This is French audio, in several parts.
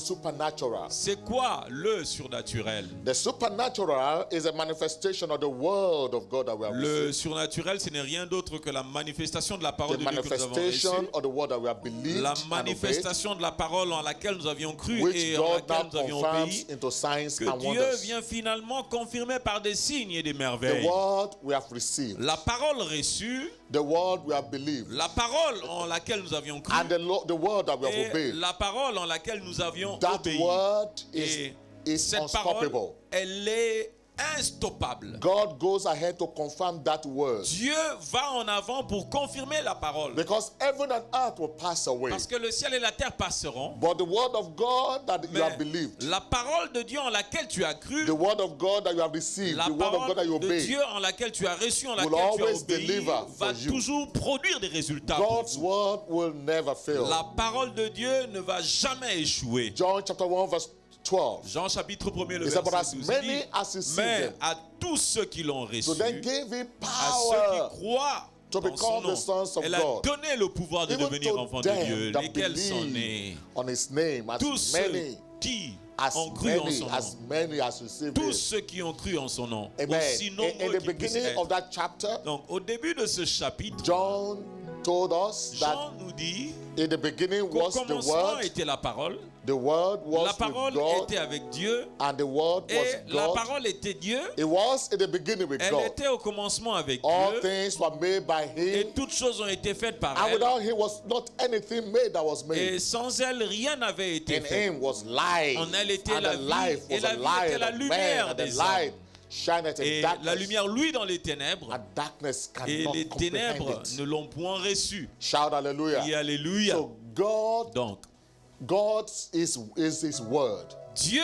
supernatural? C'est quoi le surnaturel? The supernatural is a manifestation of the word of God that we have Le received. surnaturel, ce n'est rien d'autre que la manifestation de la parole The de Dieu que nous avons manifestation reçue. of the word that we have believed La and obeyed, manifestation de la parole en laquelle nous avions cru which et en God laquelle now nous avions confirms obéi, into signs que and Dieu wonders. vient finalement confirmer par des signes et des The merveilles. word we have received, La parole reçue, the word we have believed, la parole en laquelle nous avions cru and the word that we have et obeyed. la parole en laquelle nous avions That obéi. word Et is cette parole, unstoppable. elle est instoppable. God goes ahead to confirm that word. Dieu va en avant pour confirmer la parole. Because heaven and earth will pass away. Parce que le ciel et la terre passeront. But the word of God that you Mais have believed, la parole de Dieu en laquelle tu as cru, the word of God that you have received, la the word of God that you parole de obey, Dieu en laquelle tu as reçu, en laquelle will tu as always obéi, deliver va for you. toujours produire des résultats pour God's vous. word will never fail. La parole de Dieu ne va jamais échouer. John chapter 1 verse 12. Jean chapitre 1er, le He said, but verset as 12 many dit, as received mais them, à tous ceux qui l'ont reçu, so they gave him à ceux power qui croient to en son become nom, the sons of elle a God. donné le pouvoir de Even devenir to enfants de Dieu, them that lesquels sont believe nés. on his name, as Tous ceux many qui as ont cru en many son as nom. many as received Tous him. ceux qui ont cru en son nom. Amen. Aussi In nombreux the qu'ils puissent beginning of être. that chapter, Donc au début de ce chapitre, John told us that Jean nous dit in the beginning qu'au was the commencement word. était la parole. The word La was parole with God, était avec Dieu. and the word was Et la God. parole était Dieu. It was in the beginning with Elle God. était au commencement avec All Dieu. things were made by Et him, toutes choses ont été faites par and elle. without him was not anything made that was Et made. sans elle, rien n'avait été In fait. him was life, En elle était and la the vie, life et was la a vie light était la of lumière man, and des the light hommes. shineth in Et la darkness, lumière, lui, dans les ténèbres. and darkness Et cannot les comprehend ténèbres it. ne l'ont point reçu. Shout hallelujah. Et alléluia. So God is his word. Dieu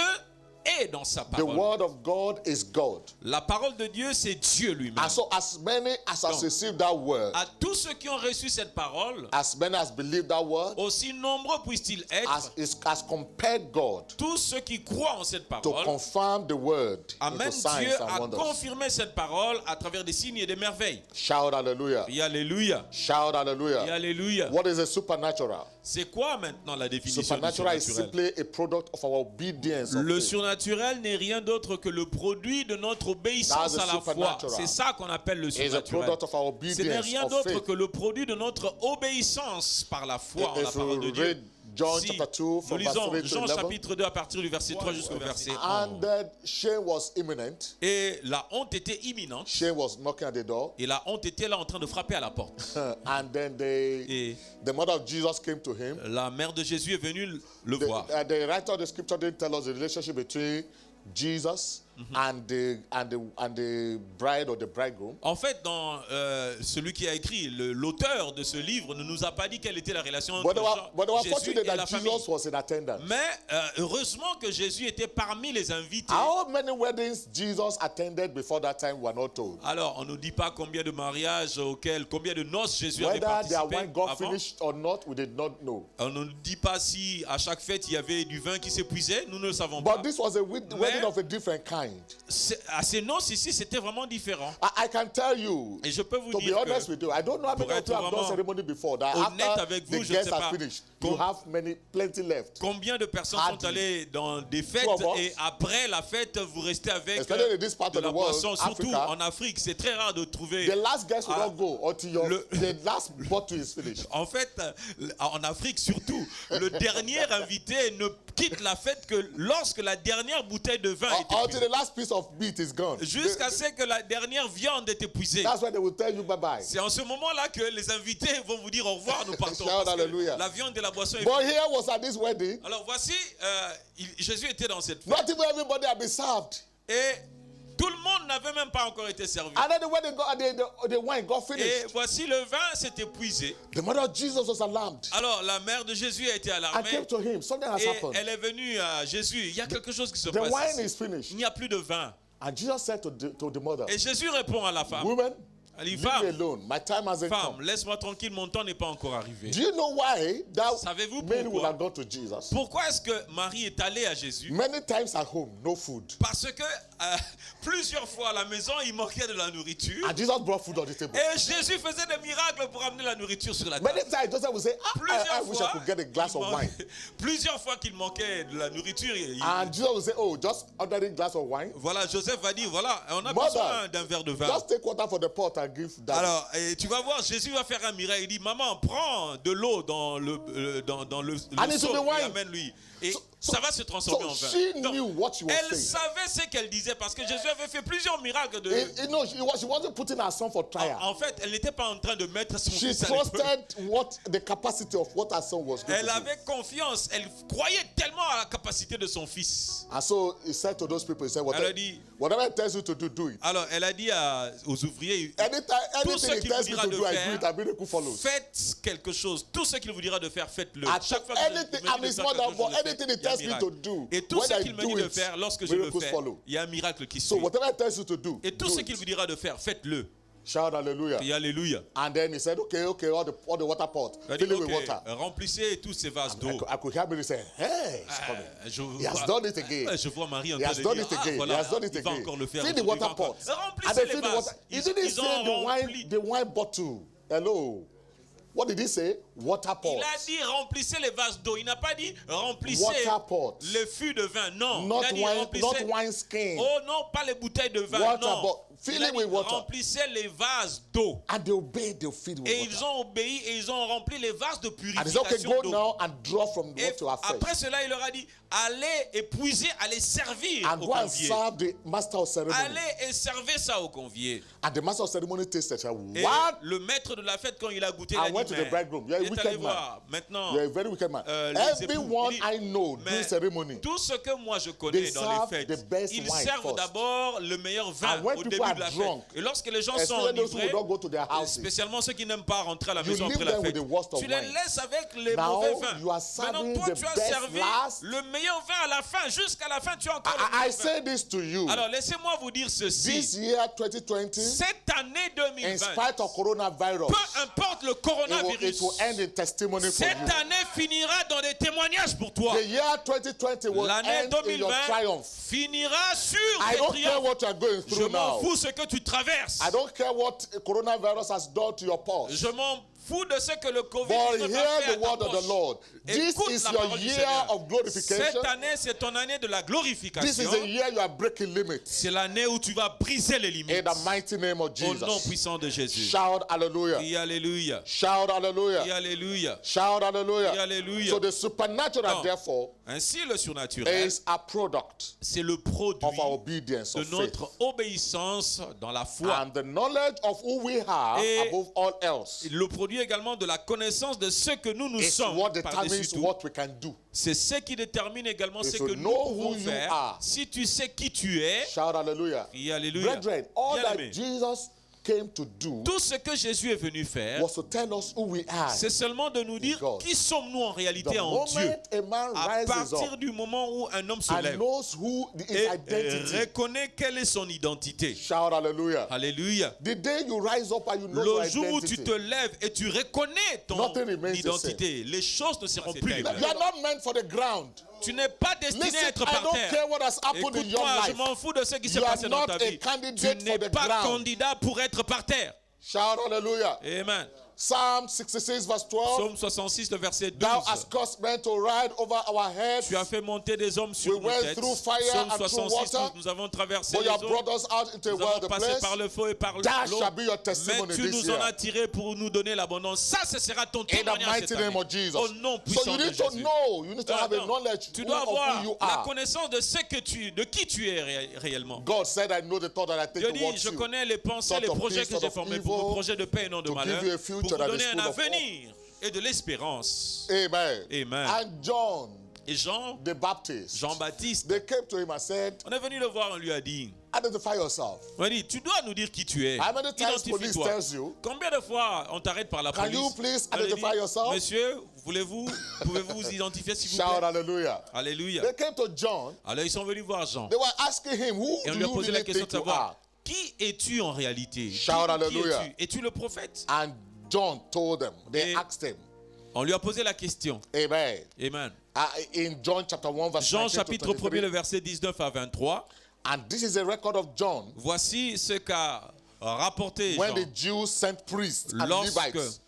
est dans sa The parole. word of God is God. La parole de Dieu, c'est Dieu lui-même. And so as many as has Donc, received that word, À tous ceux qui ont reçu cette parole, as many as believed that word, aussi nombreux puissent-ils être, as compared God tous ceux qui croient en cette to parole, confirm the word amènent into signs Dieu and à wonders. confirmer cette parole à travers des signes et des merveilles. Shout hallelujah. Et alléluia. Shout Et hallelujah. alléluia. What is a supernatural? C'est quoi maintenant la définition du Supernatural is surnaturel? simply a product of our obedience. of Le faith. surnaturel n'est rien d'autre que le produit de notre obéissance That's à the la foi. supernatural. C'est ça qu'on appelle le It is a surnaturel. product of our Ce n'est obedience rien of d'autre faith. que le produit de notre obéissance par la foi en la If parole de you Dieu. read John Si chapter 2 nous from verse lisons 3 to Jean 11, chapitre 2 à partir du verset 3 jusqu'au verset 11. and that shame was imminent. Et la honte était imminente. Shame was knocking at the door. Et la honte était là en train de frapper à la porte. And then Et the mother of Jesus came to him. la mère de Jésus est venue le voir. The writer of the scripture didn't tell us the relationship between Jesus and the bride or the bridegroom. En fait, dans celui qui a écrit, l'auteur de ce livre ne nous a pas dit quelle était la relation entre But they were Jésus fortunate et la that famille. Jesus was in attendance. Mais heureusement que Jésus était parmi les invités. How many weddings Jesus attended before that time were not told. Alors, on ne nous dit pas combien de mariages combien de noces Jésus avait Whether their participé wine got avant. finished or not, we did not know. On ne nous dit pas si à chaque fête il y avait du vin qui s'épuisait. Nous ne le savons But pas. this was a wedding of a different kind. À ces noces ici, c'était vraiment différent. I can tell you, Et je peux vous to be dire honest que, with you, I don't know how many pour of être you have done vraiment ceremony before. That honnête after avec vous, the je ne guests sais are pas. finished, you have plenty left. combien de personnes Hardly. sont allées dans des fêtes Two of us. et après la fête, vous restez avec Especially in this part de of the la world, boisson. Surtout Africa. en Afrique, c'est très rare de trouver. The last guest will Ah, not go until the last bottle is finished. En fait, en Afrique surtout, le dernier invité ne quitte la fête que lorsque la dernière bouteille de vin est Until épuisée. the last piece of meat is gone. Jusqu'à ce que la dernière viande est épuisée. That's when they will tell you bye-bye. C'est en ce moment-là que les invités vont vous dire au revoir, nous partons. Shout Parce que hallelujah. la viande et la boisson est But finie. here was at this wedding, Alors voici, Jésus était dans cette fête. not even everybody had been served. Et tout le monde n'avait même pas encore été servi. And then the wedding the wine got Et finished. voici le vin s'est épuisé. The mother of Jesus was alarmed Alors la mère de Jésus a été and alarmée. came to him. Something has Et happened. elle est venue à Jésus. Il y a quelque chose qui se The passe wine ici. is finished. Il n'y a plus de vin. And Jesus said to the mother, Et Jésus répond à la femme. woman, Elle dit, leave me alone. My time hasn't femme, come. laisse-moi tranquille, mon temps n'est pas encore arrivé. Do you know why that Savez-vous Mary would pourquoi? have gone to Jesus? Pourquoi est-ce que Marie est allée à Jésus? Many times at home, no food. Parce que plusieurs fois à la maison, il manquait de la nourriture. And Jesus brought food on the table. Et Jésus faisait des miracles pour amener la nourriture sur la table. Many times Joseph would say, I wish I could get a glass of wine. Plusieurs fois qu'il manquait de la nourriture. And Jesus would say, oh, just ordering glass of wine. Voilà, Joseph va dire, voilà, on a Mother, besoin d'un verre de vin. Just take water for the pot and give that. Alors, tu vas voir, Jésus va faire un miracle. Il dit, maman, prends de l'eau dans le seau et amène-lui. Et ça va se transformer en vin. She knew what she was Elle saying. savait ce qu'elle disait parce que Jésus avait fait plusieurs miracles. She wasn't putting her son for trial. En fait, elle n'était pas en train de mettre son She fils à l'épreuve. trusted the capacity of what her son was going Elle to do. avait confiance, elle croyait tellement à la capacité de son fils. And so he said to those people, he said, Elle a dit, whatever it tells you to do, do it. alors elle a dit aux ouvriers, Anything ce he qu'il tells vous me dira to de do, I do faire, it, and miracle follows. faites quelque chose. Tout ce qu'il vous dira de faire, faites-le. At Chaque fois que anything, je vous I'm dis his de faire mother, quelque chose, but anything he il y a un tells me miracle. to do, Et tout when ce I qu'il me do dit de it, faire, lorsque je le miracles fais, follow. il y a un miracle qui So suit. whatever it tells you to do, Et tout do ce it. qu'il vous dira de faire, faites-le. Shout hallelujah. Et alléluia. And then he said, okay, all the water pot, Il a fill dit, it with ok, water. remplissez tous ces vases d'eau. I could hear me say, hey, it's coming. He has vois, done it again. Je vois Marie en He train has de done dire, it again. voilà, He has done it il va again. encore le faire. Fill the Il va water encore- pot. And Remplissez they les fill the vases. water. He didn't Ils ont say rempli. the wine bottle. Hello. What did he say? Water pot. Il a dit remplissez les vases d'eau. Il n'a pas dit remplissez Water pot. les fûts de vin. Non. Not il a dit wine, remplissez. not wine skin. Oh non, pas les bouteilles de vin. Water non. pot. Fill Il a it dit, with water. remplissez les vases d'eau. And they obeyed, they filled with Et water. ils ont obéi et ils ont rempli les vases de And he said, okay, purification go d'eau. now and draw from Et what you have après fetched. cela, il leur a dit allez et puisez, allez servir And aux go and conviés. serve the master of ceremony. Allez et servez ça aux conviés. And the master of ceremony tasted. Said, Et what? le maître de la fête, quand il a goûté, I il a went dit, to the bridegroom. You're a il est allé wicked man. voir. Maintenant, You're a very wicked man. les Everyone époux, I know mais doing ceremony. tout ce que moi je connais They dans serve les the fêtes, best ils wine servent first. d'abord le meilleur vin And when au people début are de la drunk, fête. Et lorsque les gens sont Especially those who enivrés, don't go to their houses. spécialement ceux qui n'aiment pas rentrer à la You maison leave après la them with fête, the worst of tu les wines. laisses avec les Now, mauvais you are vins. serving Maintenant, toi, the tu as best servi last. le meilleur vin à la fin. Jusqu'à la fin, tu as encore le I meilleur vin. say this to you. Alors, laissez-moi vous dire This ceci. year, 2020, Cette année in 2020, spite of coronavirus, peu importe le it coronavirus, will end in testimony for cette you. année finira dans des témoignages pour toi. The year 2020 will L'année end in your 2020 triumph. finira sur I tes don't care triomphes. what you are going Je through m'en now. fous ce que tu traverses. I don't care what coronavirus has done to your pulse. Je m'en fous de ce que le But Covid-19 hear a fait à the ta word of the poche. Lord. This Écoute is la your parole du year Seigneur. of glorification. Cette année, c'est ton année de la This glorification. is a year you are breaking limits. C'est l'année où tu vas briser les In limites. the mighty name of Au nom Jesus. puissant de Jésus. Shout hallelujah. Et alléluia. Shout Et hallelujah. alléluia. Shout Et hallelujah. alléluia. So the supernatural, Non. therefore, Ainsi, le surnaturel, is a product c'est le produit of our obedience, de of faith. notre obéissance dans la foi. And the knowledge of who we are Et above all else Le produit également de la connaissance de ce que nous is sommes what par-dessus determines tout. what we can do. C'est ce qui détermine également If ce you que nous know pouvons who you faire. are. Si tu sais qui tu es, Shout hallelujah. crie alléluia. Brethren, all that Bien-aimés, Jesus came to do tout ce que Jésus est venu faire, was to tell us who we are. c'est seulement de nous dire God. qui sommes-nous en The réalité en Dieu. moment a man À rises partir up du moment où un homme se and lève knows who his et identity. reconnaît quelle est son identité. Shout hallelujah. Alléluia. The day you rise up and you know your Le jour où tu identity. te lèves et tu reconnais ton Nothing remains the identité, les choses ne seront plus les You mêmes. are not meant for the ground. Tu n'es pas destiné à Listen, être I par don't terre. care what has happened in your Écoute-moi, je life. m'en fous de ce qui s'est You are passé dans not ta a vie. Tu candidate n'es for the pas ground. candidat pour être par terre. Shout hallelujah. Amen. Psalm 66 verse 12. Psaume 66, le verset 12. Thou hast caused men to ride over our heads. Tu as fait monter des hommes sur We nos went têtes. through fire Psaume and through 66, water. nous avons traversé For les you have eaux. brought us out into a Nous avons wild passé place. par le feu et par l'eau. That shall be your testimony Mais tu this nous en year. as tiré pour nous donner l'abondance. Ça, ce sera ton In the témoignage mighty cette name année. of Jesus. Au nom So puissant you de need to Jésus. know, you need to have a Non, knowledge tu dois of who avoir you la are. connaissance de ce que de qui tu es réellement. God said, I know the thought that I think Dieu dit, towards je you. connais les pensées, Thought les of projets peace, que thought j'ai of formés pour vous, evil, projets de paix et non de to malheur, give you a future pour vous that is donner un full of avenir et de l'espérance. Amen. Amen. And John, Et Jean, the Baptist, Jean-Baptiste, they came to him and said, on est venu le voir, on lui a dit, identify yourself. on a dit, tu dois nous dire qui tu es. How many times police Identifie-toi. tells you, Combien de fois on t'arrête par la can police? you please On a dit, identify yourself? Monsieur, pouvez-vous vous identifier s'il vous Shout plaît? hallelujah. Alléluia. They came to John. Alors ils sont venus voir Jean. They were asking him, who Et on do lui a you posé la really question think de you savoir, are? qui es-tu en réalité? Shout Qui hallelujah. es-tu? Es-tu le prophète? And John told them, they Et- asked him. On lui a posé la question. Amen. Amen. In John chapter 1, verse Jean 19 to chapitre 1, 23. le verset 19 à 23. And this is a record of John Voici ce qu'a rapporté when Jean the Jews sent priests and lorsque Levites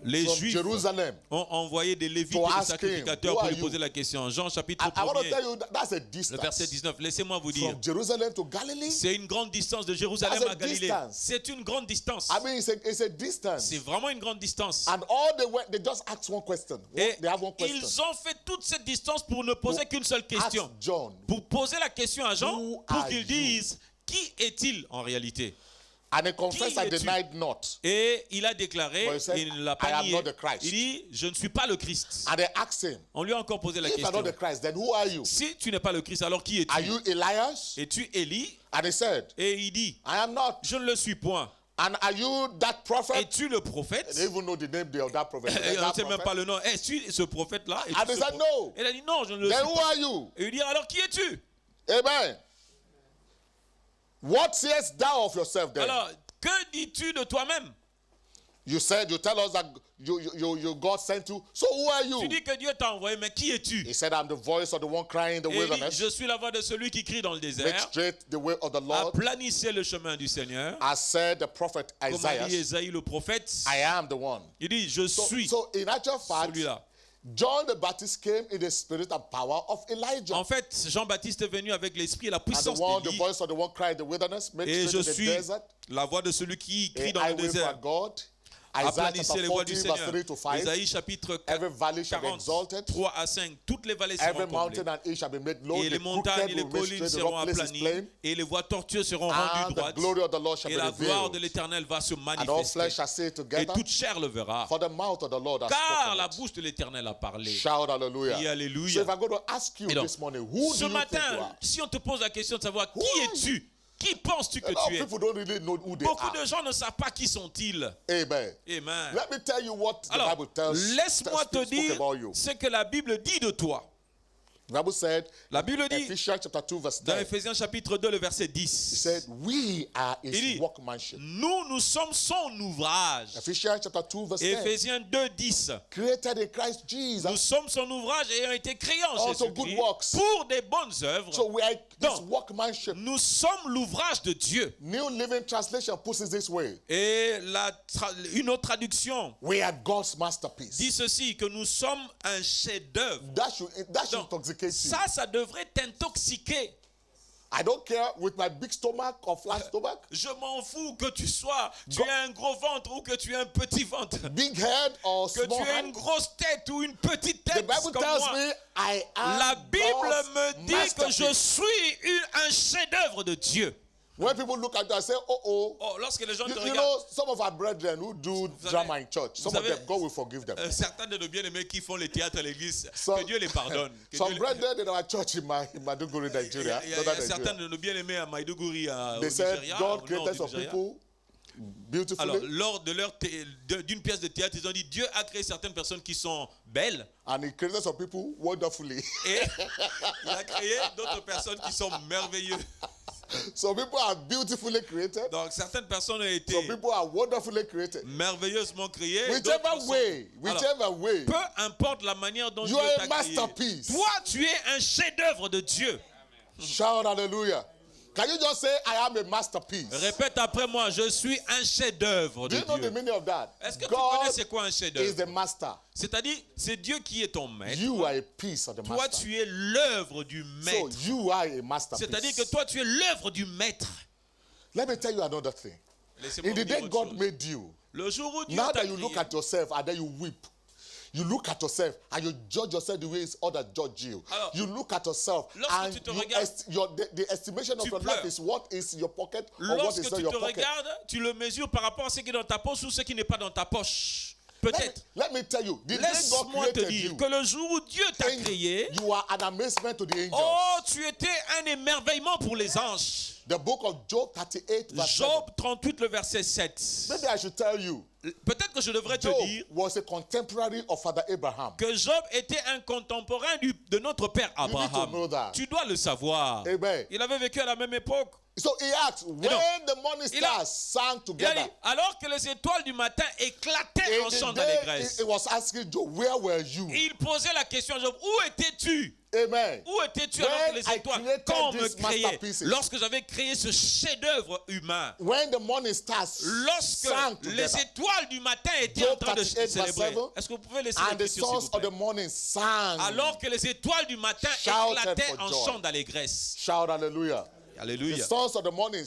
les from Juifs Jerusalem. ont envoyé des Lévites To et des ask him, sacrificateurs who pour are lui you? poser la question. Jean chapitre I want to 1, tell you that's a le verset distance 19. Laissez-moi vous dire, from Jerusalem to Galilee. c'est une grande distance de Jérusalem That's a à Galilée. distance. C'est une grande distance. I mean, it's a distance. C'est vraiment une grande distance. And all they just asked one question. Et They have one question. ils ont fait toute cette distance pour ne poser qu'une seule Ask question. John, Pour poser la question à Jean, Who pour are qu'il you? dise, qui est-il en réalité? and he confessed Qui I es-tu? denied not. Et il a déclaré, But he said, il ne l'a I pas am nié. not the Christ. Il dit, je ne suis pas le Christ. And they asked him, On lui a encore posé la if you're not question. the Christ, then who are you? Si tu n'es pas le Christ, alors qui Are es-tu? you Elias? Es-tu Élie? And he said, Et il dit, I am not. je ne le suis point. And are you that prophet? Es-tu le prophète? They even know the name of that prophet. Et on ne That sait même prophet? pas le nom. Es-tu ce prophète-là? Es-tu And he ce said, prophète? no. Et il a dit, non, je ne le Then suis who pas. are you? Et il dit, alors qui es-tu? Amen. What sayest thou of yourself then? Alors, que dis-tu de toi-même? You said, you tell us that you God sent you. So who are you? Tu dis que Dieu t'a envoyé, mais qui es-tu? He said, I'm the voice of the one crying in the Et il dit, wilderness. je suis la voix de celui qui crie dans le Make désert. straight the way of the Lord. Aplanissez le chemin du Seigneur. As said the prophet Comme a dit Isaiah, Ésaïe le prophète. I am the one. Il dit, je suis So in actual fact, celui-là. John the Baptist came in the spirit and power of Elijah. En fait, Jean-Baptiste est venu avec l'esprit et la And puissance the d'Élie. voice of the one crying in the wilderness, make Et je straight in the suis desert. la voix de celui qui crie A dans le highway désert. for God. Isaiah Aplanissez chapter les voies 40, du verse Seigneur. 3 to 5. Ésaïe chapitre Every valley shall be 40, exalted. 3 à 5. Toutes les vallées Every seront comblées. mountain and hill shall be made low. Et les The montagnes et crooked les will be collines straight, the seront rough places aplanies. plain. Et les voies tortueuses seront rendues And the droites. glory of the Lord shall Et be la gloire de revealed. l'Éternel va se And all manifester. flesh shall see it Et together. toute chair le verra. For the mouth of the Lord has Car spoken la it. bouche de l'Éternel a parlé. Shout hallelujah. Et alléluia. So if I'm going to ask you Et donc, this morning, who ce do you think you matin, are? si on te pose la question de savoir Who qui are es-tu, qui penses-tu que A lot of tu es? people don't really know who they Beaucoup are. de gens ne savent pas qui sont-ils. Amen. Amen. Let me tell you what the Alors, Bible tells laisse-moi te speak dire about you. ce que la Bible dit de toi. The Bible said, La Bible dit, Ephesians chapter 2, verse dans 10, Ephésiens chapitre 2, le verset it 10, said, we are Il his dit, workmanship. nous sommes son ouvrage. Ephesians chapter 2, verse 10, Éphésiens 2, 10. created in Christ Nous Jesus. sommes son ouvrage ayant été créés en Also good Jésus-Christ works. pour des bonnes œuvres. So we are his Donc, workmanship. Nous sommes l'ouvrage de Dieu. New Living Translation puts it this way. Et une autre traduction We are God's masterpiece. dit ceci, que nous sommes un chef-d'œuvre. That should Donc, intoxicate you. ça devrait t'intoxiquer. I don't care with my big stomach or flat stomach, Je m'en fous que tu aies un gros ventre ou que tu aies un petit ventre. big head or Que small tu aies une head. grosse tête ou une petite The tête Bible comme tells moi. me I am La Bible God's me dit que je masterpiece. suis un chef-d'œuvre de Dieu. When people look at you and say, oh, Oh, lorsque les gens te you regardent, know, some of our brethren who do savez- drama in church, some vous of savez- them, God will forgive them. certains de nos bien-aimés qui font les théâtres à l'église, Some- que Dieu les pardonne. Que Some Dieu les- brethren in our church in Maiduguri, Il y Nigeria, a- il y a northern certains Nigeria, de nos bien-aimés à Maïdougouri, au they said Nigeria, au God nord created du some Nigeria. people Alors, beautifully, lors de d'une pièce de théâtre, ils ont dit Dieu a créé certaines personnes qui sont belles and He created some people wonderfully. et il a créé d'autres personnes qui sont merveilleuses. Some people are beautifully created. Donc, certaines personnes ont été Some people are wonderfully created. merveilleusement créées. Whichever d'autres sont- way, Alors, whichever way, peu importe la manière dont you Dieu are a t'a créé, masterpiece. toi, tu es un chef-d'œuvre de Dieu. Shout hallelujah. Can you just say, I am a masterpiece? Répète après moi, je suis un chef-d'œuvre Do de you know the Dieu. meaning of that? Est-ce que tu connais God c'est quoi un is chef-d'œuvre? the master. C'est-à-dire, c'est Dieu qui est ton maître. You are a piece of the Toi, master. tu es l'œuvre du So maître. you are a masterpiece. C'est-à-dire que toi, tu es l'œuvre du maître. Let me tell you another thing. Laissez-moi In the vous dire day autre God chose. made you, Le jour où Dieu now t'a that you look créé, at yourself and then you weep. You look at yourself and you judge yourself the way others judge you. Alors, You look at yourself lorsque and tu te you regardes, the estimation of tu your life pleures. is what is your pocket or what lorsque is tu not te your pocket. regardes, tu le mesures par rapport à ce qui est dans ta poche ou ce qui n'est pas dans ta poche. Peut-être. Let me tell you, the day God Laisse-moi te created dire you, que le jour où Dieu t'a and créé, you are an amazement to the angels. oh, tu étais un émerveillement pour les anges. The book of Job 38 verse 7. Job 38, le verset 7. Maybe I should tell you. Peut-être que je devrais te Job dire was a contemporary of Father Abraham. que Job était un contemporain de notre père You need to Abraham. know that. Tu dois le savoir. Amen. Il avait vécu à la même époque. So he asked, when the morning stars sang Il a together, dit, alors que les étoiles du matin éclataient en chant d'allégresse. he was asking Job, where were you? Il posait la question à Job, où étais-tu? Amen. Où étais-tu alors que les étoiles, quand on me créait, masterpieces, lorsque j'avais créé ce chef-d'œuvre humain, when the morning stars lorsque sang les together, étoiles du matin étaient Job en train de 38 célébrer, verse 7, est-ce que vous pouvez laisser and the l'écriture, s'il sons vous of plaît? the morning sang. Alors que les étoiles du matin Shouted éclataient for en joy. chant d'allégresse. Shout hallelujah. The Alléluia. sons of the morning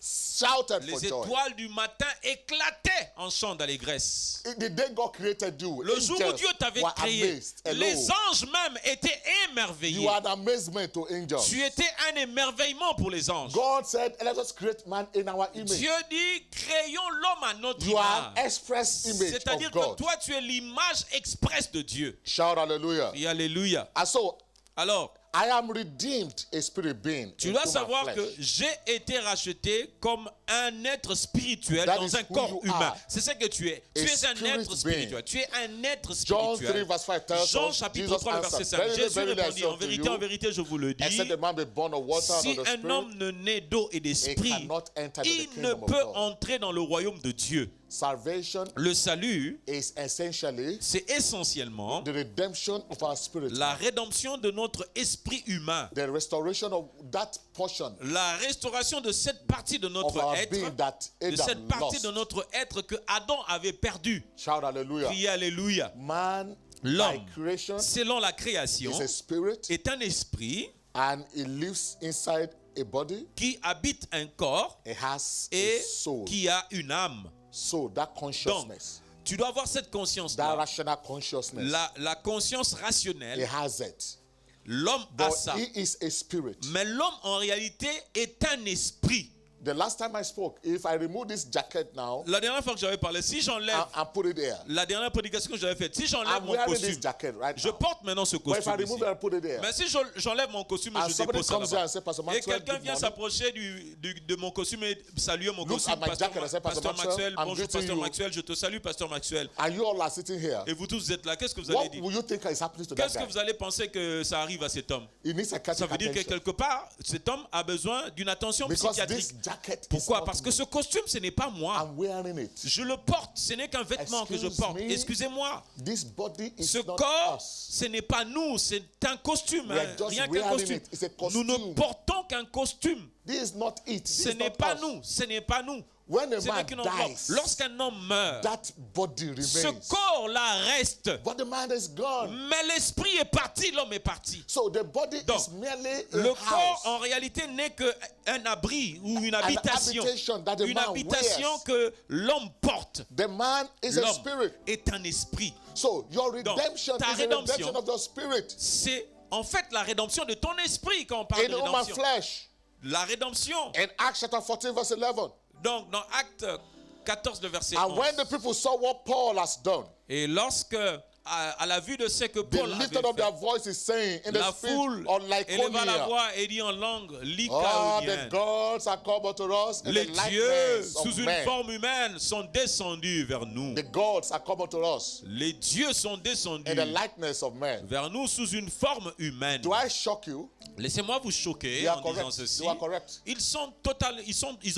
shouted for Les joy. étoiles du matin éclataient en chant d'allégresse. The day God created you, Le jour où angels Dieu t'avait were créé, amazed. Hello. les anges même étaient émerveillés. You are an amazement to angels. Tu étais un émerveillement pour les anges. God said, let us create man in our image. Dieu dit, créons l'homme à notre You are image. express image C'est-à-dire of que God. toi, tu es l'image expresse de Dieu. Shout hallelujah. Et alléluia. And so, Alors, I am redeemed a spirit being. tu dois into my savoir flesh. que j'ai été racheté comme un être spirituel That dans is un who corps you humain. are. C'est ce que tu es. A Tu es un spirit être spirituel. Tu es un être John 3 spirituel. verse 5 tells Jean us, chapitre Jesus 3, le verset answered, 5. verily, Jésus verily, I répondit, say en unto vérité, je vous le dis, except a man be born of water and si of the un Spirit, homme ne naît d'eau et he d'esprit, cannot enter the il ne kingdom of peut God. entrer dans le royaume de Dieu. Salvation Le salut, is essentially c'est essentiellement the redemption of our spirit, la rédemption de notre esprit humain. the restoration of that portion La restauration de cette partie de of notre our être, being that de cette Adam partie lost. de notre être que Adam avait perdu. Shout hallelujah. Criez alléluia. Man, L'homme, by creation, selon la création, is a spirit, est un esprit and he lives inside a body. qui habite un corps It has et a soul. qui a une âme. So that consciousness, Tu dois avoir cette that conscience-là. rational consciousness, La conscience he rationnelle, has it. l'homme a But ça. he is a spirit. Mais l'homme, en réalité, est un esprit. The last time I spoke, if I remove this jacket now La dernière fois que j'avais parlé, si j'enlève and put it there, la dernière prédication que j'avais faite, si j'enlève I'm mon wearing this costume, jacket right je now. porte maintenant ce But if I costume remove ici. it and put it there, Mais si j'enlève mon costume et and je somebody dépose ça comes here là-bas, and says, Pastor et Maxwell, quelqu'un good vient morning. s'approcher de mon costume et saluer mon Look costume, at my jacket and say, Pastor Pasteur Maxwell, I'm bonjour greeting Pasteur you. Maxwell, je te salue Pasteur Maxwell. And you all are sitting here. Et vous tous êtes là, qu'est-ce que vous allez What dire? will you think is happening to that Qu'est-ce que guy? vous allez penser que ça arrive à cet homme? He needs Ça psychiatric veut dire que attention. quelque part, cet homme a besoin d'une attention Because psychiatrique. this jacket is Pourquoi? not Parce que me. ce costume, ce n'est pas moi. I'm wearing it. Je le porte, ce n'est qu'un vêtement que je Excuse porte. me. Excusez-moi. This body is Ce not corps, us. ce n'est pas nous, c'est un costume. We are Hein, just rien qu'un wearing costume. it. It's a Nous ne costume. portons qu'un costume. This is not it. This Ce is n'est not pas us. nous, ce n'est pas nous. When a Ce man n'est qu'une enveloppe. dies, Lorsqu'un homme meurt, that body ce remains. corps-là reste. But the man is gone. Mais l'esprit est parti, l'homme est parti. So the body Donc, is merely Le a corps, house. en réalité, n'est qu'un abri ou une habitation. habitation that the Une man habitation wears. que l'homme porte. The man is a L'homme spirit. est un esprit. So your redemption ta is the rédemption, redemption of the spirit C'est en fait la rédemption de ton esprit quand on parle in de human rédemption. flesh. La rédemption. In Acts chapter 14 verse 11. Donc, dans Acte 14, le verset And 11. when the people saw what Paul has done, Et lorsque, à la vue de ce que they Paul avait lifted up fait, their voices saying in the la spirit foule of éleva la Lycaonia, voix et dit en langue oh, the lycaonienne. gods are come unto us in Les the dieux, likeness sous of une men. forme humaine, sont descendus vers nous. The gods are come unto us Les dieux sont descendus in the likeness of men. vers nous sous une forme humaine. Do I shock you? Laissez-moi vous choquer You are en disant correct. ceci. You are correct. Ils ont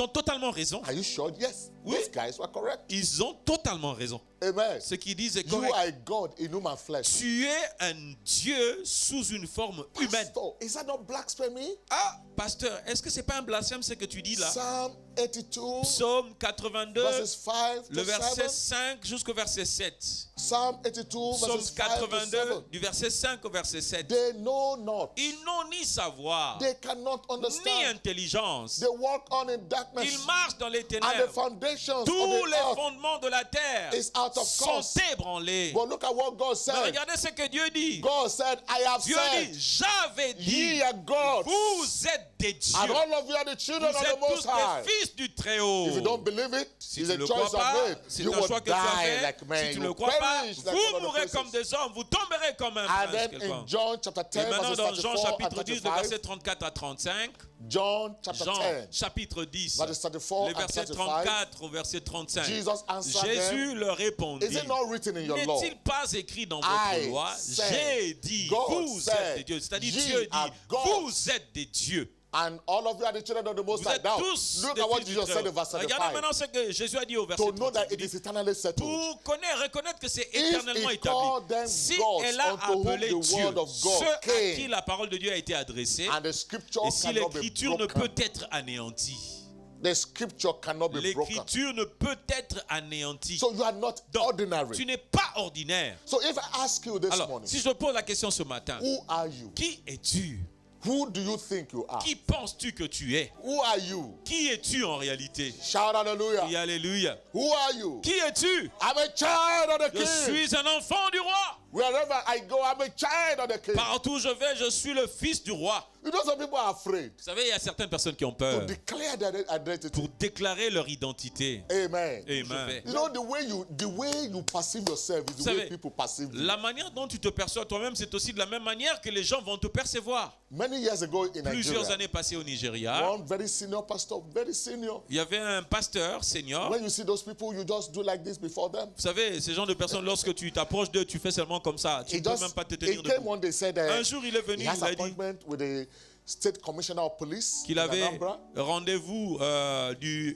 totalement raison. Are you sure? Yes. Oui. Those guys were correct. Ils ont totalement raison. Amen. Ce qu'ils disent est You correct. are a God in human flesh. Tu es un Dieu sous une forme humaine. Pastor, is that not blasphemy? Ah, pasteur, est-ce que c'est pas un blasphème ce que tu dis là? Psalm 82, Psaume 82, verses 5 le to verset 7. 5 jusqu'au verset 7. Psalm 82, Psaume verses 5 to 82, 7. du verset 5 au verset 7. They know not. Ils n'ont ni savoir, They cannot ni understand. intelligence. They walk on in Ils darkness. marchent dans les And the ténèbres. foundations of Tous the les earth fondements de la terre is out of sont course. ébranlés. But look at what God Mais said. regardez ce que Dieu dit. God said, I have Dieu said, dit, j'avais dit, ye are gods, vous êtes des dieux. and all of you are the Vous children of the êtes Most tous High. des fils du Très-Haut. If you don't believe it, Si it's tu a ne le choice crois pas, of made. c'est You un will choix que tu as die fait. like men. Si tu You ne le will crois pas, perish like vous other mourrez places. comme des hommes, vous tomberez comme un And prince. then quelqu'un. in John chapter Et 10, maintenant verses dans Jean 34 and chapitre 10, le 35, verset 34 à 35, John chapter Jean 10, chapitre 10, verses 34 les and versets 35. 34 au verset 35. Jesus answered Jésus them, leur répondit, is it not written in your law? n'est-il pas écrit dans I votre loi? said, J'ai dit, God vous said, êtes des dieux. C'est-à-dire ye Dieu are dit, gods. vous êtes des dieux. And all of you are the children of the Most Vous High. êtes Now, tous look des at what fils du Jesus said in Très-Haut. verse Regardez 35. maintenant ce que Jésus a dit au verset To know that 35. it is eternally settled. Pour reconnaître que c'est If éternellement he établi. called them Si gods elle a unto whom appelé the Dieu, word of God ceux à came, qui la parole de Dieu a été adressée, and the scripture et si cannot be l'écriture ne broken. peut être anéantie, The scripture cannot be broken. l'écriture ne peut être anéantie. So you are not Donc, ordinary. tu n'es pas ordinaire. So if I ask you this Alors, morning, si je pose la question ce matin, who are you? qui es-tu? Who do you think you are? Qui penses-tu que tu es? Who are you? Qui es-tu en réalité? Shout hallelujah. Et alléluia. Who are you? Qui es-tu? I'm a child of the Je king. suis un enfant du roi. Wherever I go, I'm a child of the king. Partout où je vais, je suis le fils du roi. You know, some people are afraid Vous savez, il y a certaines personnes qui ont to peur declare their identity. pour déclarer leur identité. Amen. Amen. You know, the way you perceive yourself is Vous the way savez, people perceive you. La manière dont tu te perçois toi-même, c'est aussi de la même manière que les gens vont te percevoir. Many years ago in Plusieurs Nigeria, années passées au Nigeria, one very senior pastor, very senior. il y avait un pasteur senior. When you see those people, you just do like this before them. Vous savez, ces gens de personnes, lorsque tu t'approches d'eux, tu fais seulement comme ça. Tu ne peux même pas te tenir He came debout. one day, said Un jour, il est venu, he has il a dit appointment with the state commissioner of police qu'il in avait Anambra. rendez-vous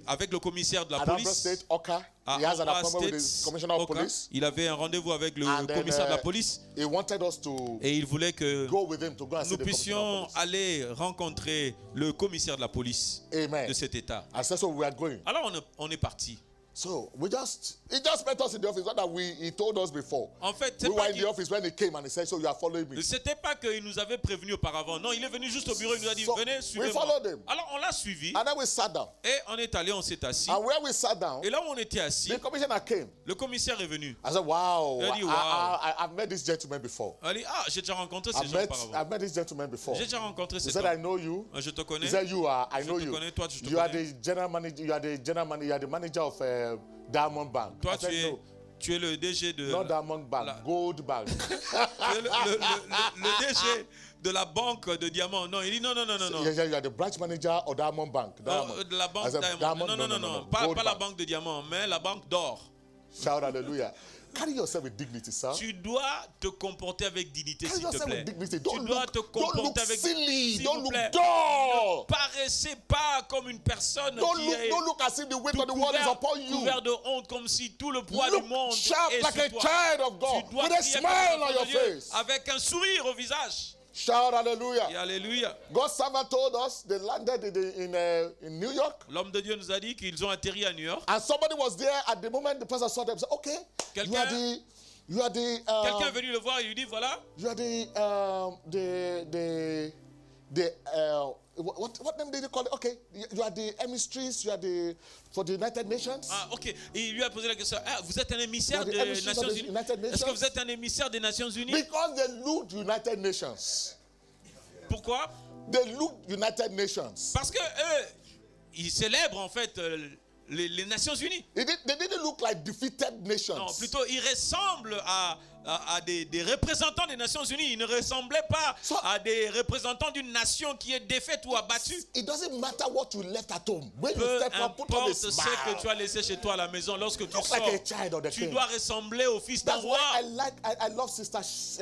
avec le commissaire de la Anambra police. State, Oka. À He has an Anambra appointment with the State, commissioner of Oka. police. Il avait un rendez-vous avec le And then, commissaire de la police he wanted us to et il voulait que go with him to go and see nous the commissioner puissions of police. aller rencontrer le commissaire de la police Amen. de cet état. I said, so we are going. Alors on est parti. So he just met us in the office. Not that he told us before. En fait, We were in the office when he came and he said, so you are following me. c'était pas qu'il nous avait prévenu auparavant. Non, il est venu juste au bureau, il nous a dit, So, venez, we suivez-moi. followed him. Alors on l'a suivi And then we sat down. et on est allé, on s'est assis. And where we sat down, Et là où on était assis, the commissioner came. le commissaire est venu. I said, wow, Il a dit, wow. I've met this gentleman before. Elle dit, j'ai déjà rencontré ces gens auparavant. I've met this gentleman before. J'ai déjà rencontré He ces said, gens. I know you. Je te He connais. said, I know te you. connais, toi, je te You are connais. the general manager. You are the manager of Diamond Bank. Toi, I said, no, tu es le DG de not Diamond Bank, la- Gold Bank. le DG de la banque de diamants. Non, il dit non. Yeah, you are the branch manager of Diamond Bank. Diamond. De la I banque said, Diamond. Diamond? Non. Gold Pas la Bank. banque de diamants, mais la banque d'or. Shout hallelujah. Carry yourself with dignity, sir. Tu dois te comporter avec dignité, Carry s'il te yourself plaît. with dignity. Tu Don't dois look, te don't look comporter avec silly. s'il Don't vous look plaît. dull. Paraissez pas comme une personne qui est Don't look as if the weight tout of the world is upon you. couvert de honte, comme si tout le poids Look du monde sharp est like a sur toi. child of Tu God dois with a prier comme smile un on enfant your de Dieu, face. avec un sourire au visage. Shout hallelujah. Et alléluia. God's servant told us they landed in New York. L'homme de Dieu nous a dit qu'ils ont atterri à New York. And somebody was there at the moment the person saw them. Said, okay, Quelqu'un- Quelqu'un est venu le voir et lui dit voilà, you are what name did they call it? Okay, you are the emissaries. You are for the United Nations. ah ok, et il lui a posé la question, vous êtes un émissaire You des are the emissaries Nations of the Unies? United Est-ce que Nations? vous êtes un émissaire des Nations Unies? Because they looked United Nations. Pourquoi? They looked United Nations. Parce que eux, ils célèbrent en fait les Nations Unies. They didn't look like defeated nations. Non, plutôt ils ressemblent à des représentants des Nations Unies. Ils ne ressemblaient pas à des représentants d'une nation qui est défaite ou abattue. It doesn't matter what you left at home. When you Peu step up, put on a importe ce smile. que tu as laissé chez toi à la maison, lorsque tu Look sors, like a child of the tu king. dois ressembler au fils d'un That's roi. why I love Sister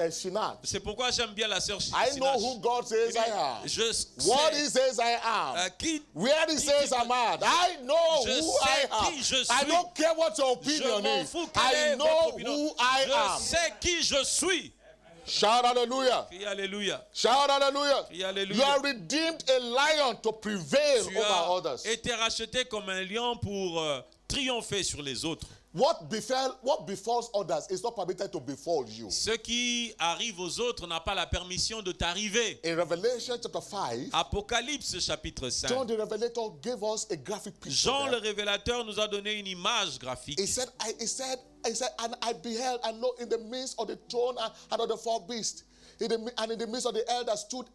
Shinat. C'est pourquoi j'aime bien la sœur I know who God says I am. Je What sais He says I am. Where He says I'm at. I know Je who sais I am. qui je I suis. don't care what your Je opinion m'en is. fous quelle est I know votre opinion. who I am. Je sais qui je suis. Shout hallelujah. Crie alléluia. Shout hallelujah. Crie alléluia. You are redeemed a lion to prevail Tu over as others. été racheté comme un lion pour triompher sur les autres. What befalls others is not permitted to befall you. Ce qui arrive aux autres n'a pas la permission de t'arriver. In Revelation chapter 5, Apocalypse chapitre 5. John the Revelator gave us a graphic picture. Jean le there. révélateur nous a donné une image graphique. He said, and I beheld, and lo, in the midst of the throne and of the four beasts, and in the midst of the elders stood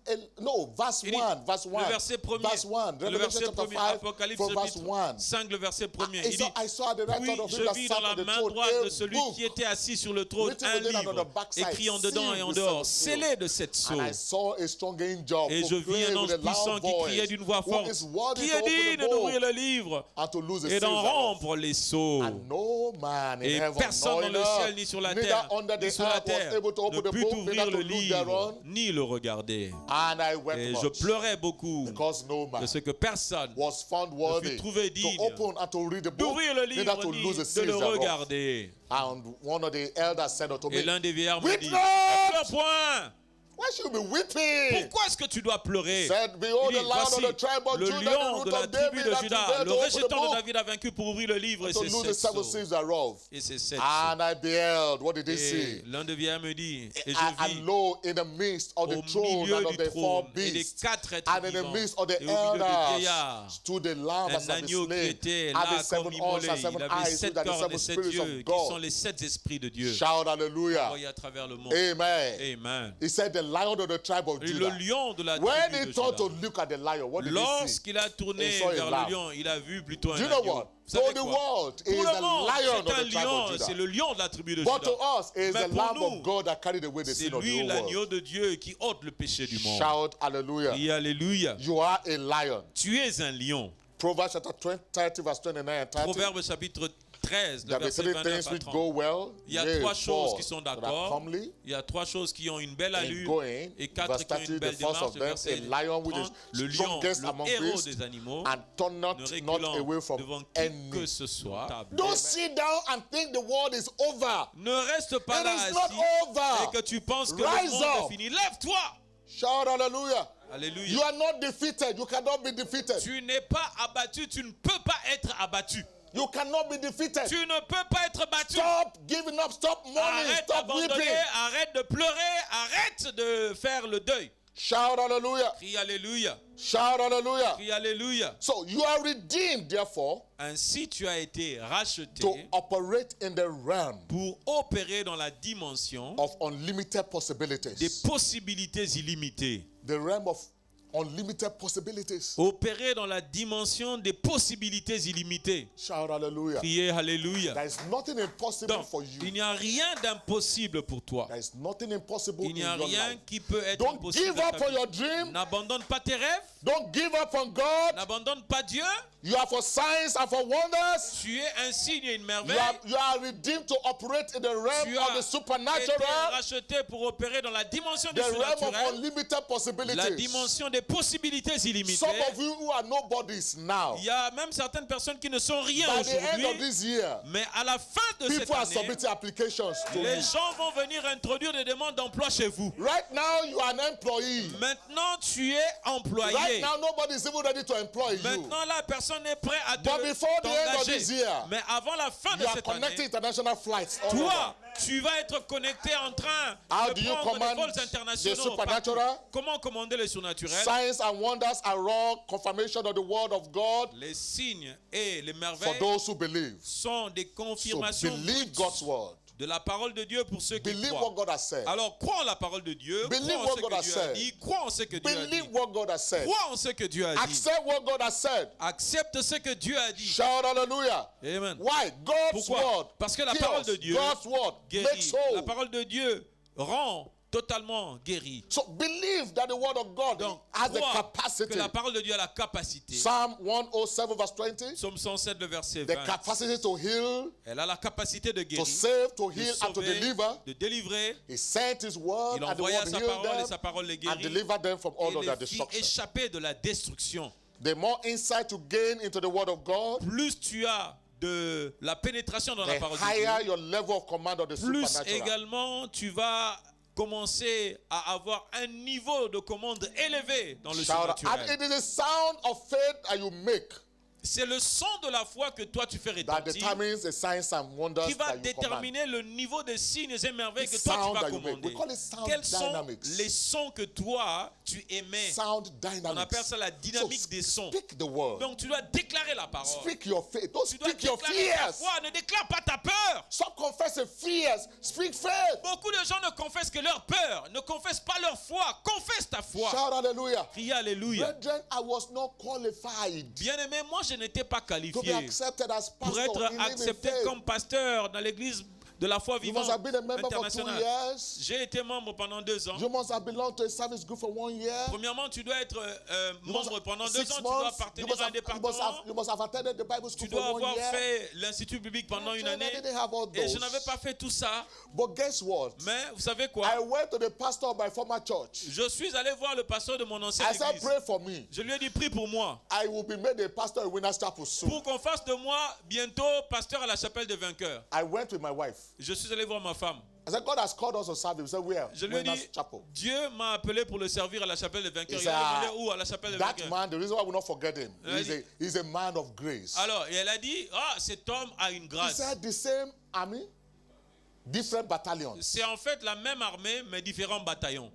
verse 1, verse 1. Le verset premier. Verse 1. Le Revelation verset chapter premier. 5, Apocalypse from verse chapitre 1. 5, le verset premier. Il dit, I saw at the right puis hand of him je that vis sat dans la on the main throne droite a de celui book qui était assis sur le trône written un within and on livre the backside, écrit en dedans sealed et en with dehors, seven scellé de sept sceaux. And I saw a strong angel Et je vis proclaim un ange with a puissant loud qui criait voice, d'une voix who forte, is worthy qui to est open digne the d'ouvrir book le livre and to loose the et d'en seals thereof. rompre les sceaux. And no man in Et heaven, personne nor dans in le ciel earth, ni sur la neither terre, under ni the sous la earth was terre able to ne open the put book, ouvrir neither le to look livre, thereon. ni le regarder. And I wept Et je much, pleurais beaucoup because no man de ce que personne was found ne worthy fut trouvé to digne open and to read the book, d'ouvrir le neither livre to ni lose the de seals le thereof. regarder. And one of the elders said unto Et me, l'un des vieillards me Weep dit, not! ne pleure point. Why should you be weeping? Pourquoi est-ce que tu dois pleurer? Said, Behold, Il the dit, lion of voici, the tribe of le Judah, the lion root de la of tribu David, de that Judas, prevailed le to open the rejetant de book, David a vaincu pour ouvrir le livre et to ses lose the sept seven sceaux. seals thereof. Et ses sept And I beheld, what did he sceaux. Et see? l'un des vieillards me dit, et je And vis lo, in the midst of the au throne milieu and of du the four trône et des beasts, quatre êtres and in the vivants, midst of the et au milieu des elders, vieillards, stood the lamb as un had been agneau qui slain, était having là seven comme horns immolé. and Il seven avait eyes, sept which are the cornes seven et sept spirits yeux, of qui sont God. les sept esprits de Dieu. Shout hallelujah. Envoyés à travers le monde. Amen. Amen. He said, the lion of the tribe of Et le Judah. lion de la When tribu he de turned to Juda, look at the lion, what did he see? lorsqu'il a tourné He saw a vers lamb. le lion, il a vu plutôt un Do you know agneau. what? Vous savez So the quoi? world Pour is le the monde, lion of c'est un the tribe lion, of c'est Judah. le lion de la tribu de But Juda. to us, it is Mais the pour lamb nous, of God that carried away the c'est sin of the lui whole l'agneau world. de Dieu qui ôte le péché du monde. Shout hallelujah. Et alléluia. You are a lion. Tu es un lion. Proverbs chapter 30, verse 29 and 30. Proverbe chapitre 13, le There be verset three 29 things à which 30. go well. Il y a yea, trois choses four qui sont that are d'accord. comely Il y a trois choses qui ont une belle and allure going. et quatre Verse qui ont 30, une the belle first démarche. of Le them, verset a lion which 30, is le lion, strongest le among héros beasts, des animaux, and turn ne not reculant away from devant qui any. que ce soit. Don't sit down and think the world is over. Ne reste pas It là is not assis over. et que tu penses que Rise le monde up. est fini. Lève-toi. Shout hallelujah. Alléluia. You are not defeated. You cannot be defeated. Tu n'es pas abattu, tu ne peux pas être abattu. You cannot be defeated. Tu ne peux pas être battu. Stop giving up. Stop mourning. Arrête Stop d'abandonner, weeping. arrête de pleurer, arrête de faire le deuil. Shout hallelujah. Crie alléluia, Shout hallelujah. crie alléluia. So you are redeemed, therefore, Ainsi tu as été racheté to operate in the realm pour opérer dans la dimension of unlimited des possibilities. possibilités illimitées. The realm of unlimited possibilities. Opérer dans la dimension des possibilités illimitées. Shout hallelujah. Criez alléluia. There is nothing impossible Donc, for il you. n'y a rien d'impossible pour toi. There is nothing impossible Il in n'y a your rien life. qui peut être Don't impossible. give dans up ta on vie. your dream. N'abandonne pas tes rêves. Don't give up on God. N'abandonne pas Dieu. You are for signs and for wonders. Tu es un signe et une You merveille. are redeemed to operate in the realm Tu of the as été supernatural, racheté pour opérer dans la dimension the du realm of surnaturel, unlimited la possibilities. dimension des possibilités illimitées. Some of you who are nobodies now, Il y a même certaines personnes qui ne sont rien by the end of aujourd'hui, this year, mais à la fin de cette people are année, submitting applications to les you. gens vont venir introduire des demandes d'emploi chez vous. Right now, you are an employee. Maintenant, tu es employé. Right now, nobody is even ready to employ you. Maintenant, la personne est prête à But before the end of t'engager. this year, Mais avant la fin de you are cette connecting année, international flights. all toi, over. tu vas être connecté en train How de do you prendre des command vols the internationaux. supernatural? Comment commander le surnaturel? Signs and wonders are raw confirmation of the word of God Les signes et les for merveilles those who believe. sont des So confirmations believe God's word. de la parole de Dieu pour ceux qui Believe croient. what God has said. Alors, crois en la parole de Dieu, Believe crois en what ce God que has Dieu a said. dit, crois en ce que Dieu a dit. Believe what God has said. Crois en ce que Dieu a dit. Accept what God has said. Accepte ce que Dieu a dit. Shout hallelujah. Amen. Why? God's Pourquoi? word Parce que la heals. parole de Dieu God's word makes guérit. La whole. parole de Dieu rend totalement guéri. So believe that the word of God Donc, has the crois capacity. que la parole de Dieu a la capacité. Psalm 107 verse 20. Psaume 107, le verset The 20. capacity to heal, Elle a la capacité de to guérir, save, to de heal, and to sauver, deliver. de délivrer. He sent his word, Il and the envoya word sa healed parole et them sa parole les and guérit delivered them from all of et their les fit destruction. échapper de la destruction. The more insight to gain into the word of God, Plus tu as de la pénétration dans la the parole de higher Dieu, your level of command of the plus supernatural. également tu vas commencer à avoir un niveau de commande élevé dans le Shout out. And surnaturel. it is a sound of faith that you make. C'est le son de la foi que toi tu fais that retentir determines the signs and wonders qui va that you command. déterminer le niveau de signes et merveilles que It's toi tu sound vas that you make. commander. We call it sound Quels sont dynamics. les sons que toi tu émets? Sound On dynamics. appelle ça la dynamique So des sons. speak the word. Donc tu dois déclarer la parole. Speak your faith. Don't Tu dois speak your déclarer ta fears. foi, ne déclare pas ta peur. Stop confessing fears. Speak faith. Beaucoup de gens ne confessent que leur peur, ne confessent pas leur foi. Confesse ta foi. Shout hallelujah. Crie alléluia. Brethren, I was not qualified Bien-aimé, moi je n'étais pas to be qualifié accepted as pour pastor être in Living accepté Faith. comme pasteur dans l'église de la foi You must vivante have been a member for 2 internationale. years. J'ai été membre pendant 2 ans. You must have belonged to a service group for 1 year. Premièrement, tu dois être You must membre have- pendant 2 6 ans. Tu dois months. appartenir à un département. You must have attended the Bible school Tu dois for 1 avoir year. fait l'institut biblique pendant une I année. didn't have all Et je those. n'avais pas fait tout ça. But guess what? Mais vous savez quoi? I went to the pastor of my former church. Je suis allé voir le pasteur de mon ancienne I said, église. pray for me. Je lui ai dit, prie pour moi. I will be made a pastor in Winners Chapel soon. Pour qu'on fasse de moi bientôt pasteur à la chapelle des vainqueurs. I went with my wife. Je suis allé voir ma femme. I said, God has called us to serve him. He said, where? Je lui ai Winners dit, Chapel. Dieu m'a appelé pour le servir à la chapelle des vainqueurs. He Il a said, demandé où? À la chapelle des that vainqueurs. man, the reason why we will not forget him, Il he's a man of grace. Alors, et elle a dit, ah, cet homme a une He grâce. said, the same army, different battalions. C'est en fait la même armée, mais différents bataillons.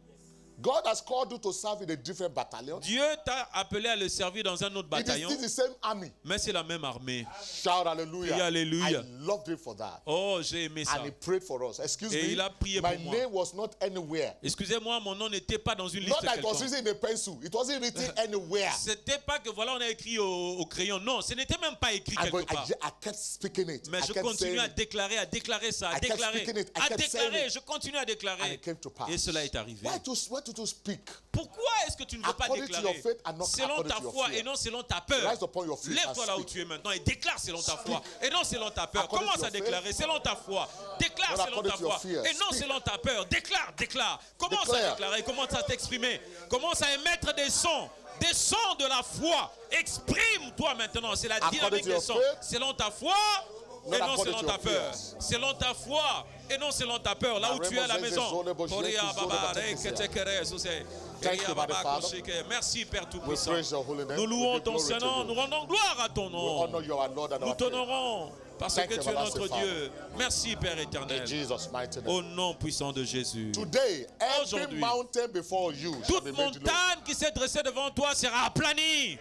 God has called you to serve in a different battalion. Dieu t'a appelé à le servir dans un autre It is bataillon, still the same army. mais c'est la même armée. Shout hallelujah. Crie hallelujah. I loved him for that. Oh, j'ai aimé ça. And he prayed for us. Excuse Et me, il a prié my pour moi. name was not anywhere. Excusez-moi, mon nom n'était pas dans une liste Not that it was quelconque. written in a pencil. It wasn't written anywhere. C'était pas que voilà, on a écrit au crayon. Non, ce n'était même pas écrit And quelque part. I kept speaking it. Mais I je kept continue saying à it. déclarer ça, à I kept déclarer, speaking it. I à kept saying déclarer. it. Je continue à And déclarer. it came to pass. Et cela est arrivé. Why did you speak? Pourquoi est-ce que tu ne veux pas According to déclarer your faith and not selon according ta to your foi fear. et non selon ta peur? Rise upon your feet Lève-toi and là où speak. tu es maintenant et déclare selon ta foi et non selon ta peur. According Commence to à your déclarer selon ta foi. Déclare Not selon ta according to your foi fear. et non Speak. selon ta peur. Déclare. Commence Declare. à déclarer, commence à t'exprimer. Commence à émettre des sons de la foi. Exprime-toi maintenant. C'est la According dynamique to des your sons. faith. Selon ta foi Not et non according selon to ta your peur. fears. Selon ta foi et non selon ta peur. Là où tu es à la maison. Thank you, Father. Merci Père We Tout-Puissant. praise your holy name. Nous We louons give ton glory to Saint-Nom, you. nous rendons gloire à ton We nom. honor you, our Lord and Nous our King. t'honorons parce Thank que you, tu es notre everlasting Dieu. Merci Père In éternel. Jesus' mighty name. Au nom puissant de Jésus. Today, every Aujourd'hui, mountain before you shall Toute be made low. montagne qui s'est dressée devant toi sera aplanie.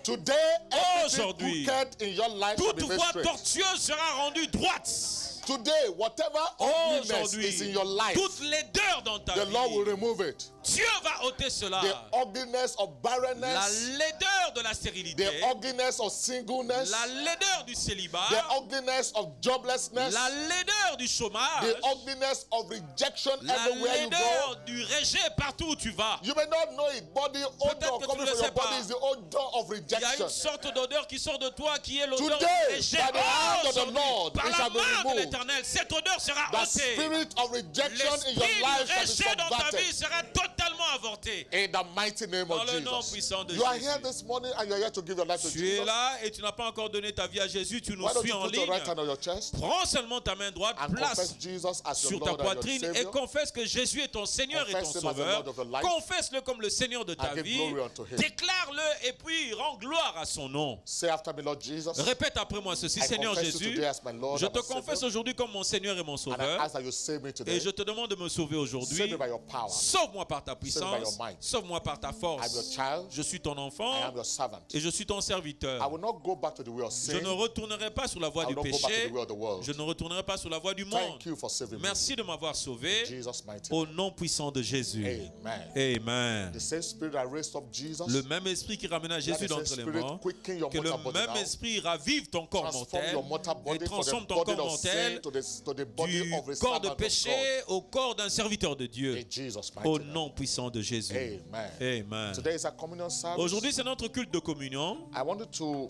Today, everything Aujourd'hui, crooked in your life shall Toute be made voie straight. tortueuse sera rendue droite. Today, whatever ugliness Aujourd'hui, is in your life, toute laideur dans ta the Lord will vie, remove it. Dieu va ôter cela. The ugliness of La barrenness, laideur de la stérilité, the ugliness of singleness, la laideur du célibat, the ugliness of joblessness, la laideur du chômage, the ugliness of rejection la everywhere you go. laideur du rejet partout où tu vas. You may not know it, but the Peut-être odor que tu coming ne from sais your body pas. is the odor of Il y a rejection. une sorte d'odeur qui sort de toi qui est l'odeur du Today, rejet. by the hand of the Aujourd'hui, Lord, par it la shall be main de removed. l'Éternel, cette odeur sera The ôtée. spirit of rejection in your L'esprit life du shall be rejet dans ta vie subverted. sera totalement avorté. In the mighty name Dans of le nom Jesus. puissant de You are Jésus. here this morning and you are here to give your life to Tu es Jesus. là et tu n'as pas encore donné ta vie à Jésus, tu nous Why don't suis you en put your ligne. right hand on your chest Prends seulement ta main droite, and place confess Jesus as your sur ta Lord and your poitrine et Savior. confesse que Jésus est ton Seigneur et ton Confess him as the Sauveur. Lord of your life. Confesse-le comme le Seigneur de ta And give vie. glory unto him. Déclare-le et puis rends gloire à son nom. Say after me, Lord Jesus. Répète après moi ceci, I Seigneur confess you Jésus, today as my Lord je and te my Savior. confesse aujourd'hui comme mon Seigneur et mon And I Sauveur. ask that you save me today. Et je te demande de me sauver Save aujourd'hui. me by your power. Sauve-moi par ta Save me by puissance. your might. Sauve-moi par ta I'm your force. child. Je suis ton I enfant am your servant. et je suis ton serviteur. I will not go back to the way of Je sin. ne retournerai pas sur la voie I du will not go back to péché. the way of the world. Je ne retournerai pas sur la voie du monde. Thank you for saving me. Merci de m'avoir sauvé. In Jesus' mighty name. Au nom puissant de Jésus. Amen. Amen. The same spirit that raised up Jesus. Le même esprit qui ramena Jésus Let the d'entre same les spirit morts, quicken your que le mortal body même now. esprit ravive ton corps Transform mortel your mortal et body from the transforme ton body corps of sin mortel to the body du of a corps de servant of péché God. au corps d'un serviteur de Dieu. In Jesus' mighty Au name. nom puissant de Jésus. Amen. Amen. Today is a communion service. Aujourd'hui, c'est notre culte de communion. I wanted to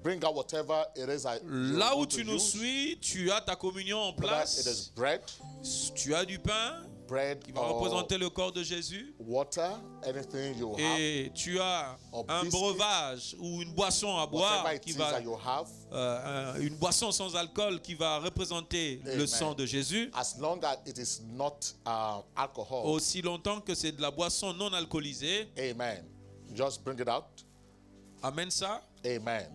bring out whatever it is you Là où want to tu nous use. suis, tu as ta communion en Whether it is place. bread, Tu as du pain qui va or représenter le corps de Jésus. water, anything you have, Et tu as Or un biscuit. breuvage ou une boisson à boire whatever it qui is va that you have, une boisson sans alcool qui va représenter le Amen. sang de Jésus. as long as it is not alcohol. Aussi longtemps que c'est de la boisson non alcoolisée, Amen. Just bring it out. Amen ça. Amen.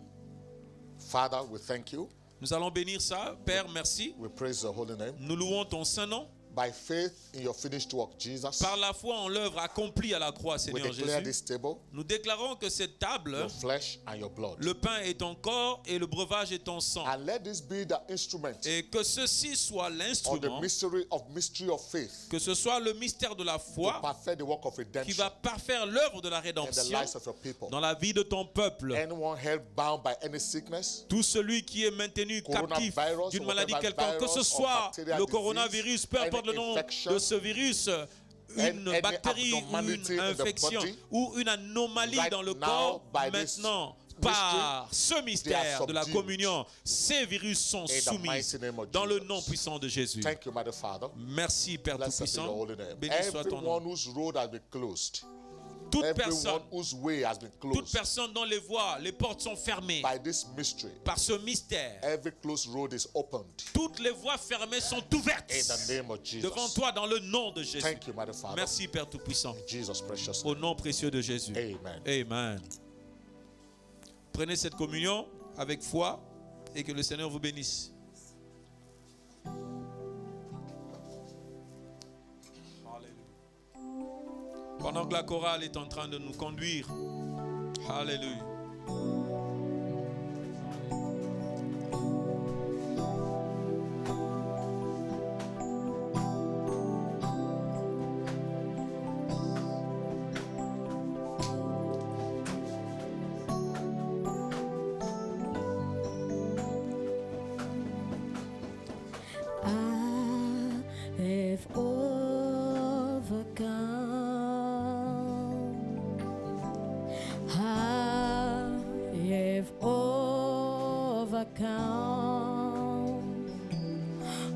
Father, we thank you. Nous allons bénir ça. Père, merci. We praise your holy name. Nous louons ton saint nom. By faith in your finished work, Jesus, Par la foi en l'œuvre accomplie à la croix, we Seigneur declare Jésus, this table, nous déclarons que cette table, your flesh and your blood. le pain est ton corps et le breuvage est ton sang. And let this be the instrument Et que ceci soit of the l'instrument, mystery of faith que ce soit le mystère de la to foi perfect the work of qui redemption va parfaire l'œuvre de la in the rédemption lives of your people. dans la vie de ton peuple. Anyone held bound by any sickness, Tout celui qui est maintenu captif Coronavirus, d'une or maladie whatever quelconque, que ce virus or soit bacterial le disease, coronavirus, peu importe le any nom infection, de ce virus, une any bactérie ou abnormality une in the infection body, ou une anomalie right dans le now, corps, by this maintenant, mystery, par ce mystère de la subdued. communion, ces virus sont the soumis mighty name of dans le Jesus. nom puissant de Jésus. Thank you, Mighty Father. Blessed Merci, Père be your Tout-Puissant. holy name. Béni soit ton Everyone nom. whose road has been closed, Toute everyone personne, whose way has been toute closed personne dont les voies, les portes sont fermées by this mystery, par ce mystère, every closed road is opened toutes les voies fermées sont ouvertes in the name of Jesus. devant toi dans le nom de Jésus. Thank you, Mighty Father. Merci, Père Tout-Puissant. In Jesus' precious Au name. nom précieux de Jésus. Amen. Amen. Prenez cette communion avec foi et que le Seigneur vous bénisse. Pendant que la chorale est en train de nous conduire. Alléluia.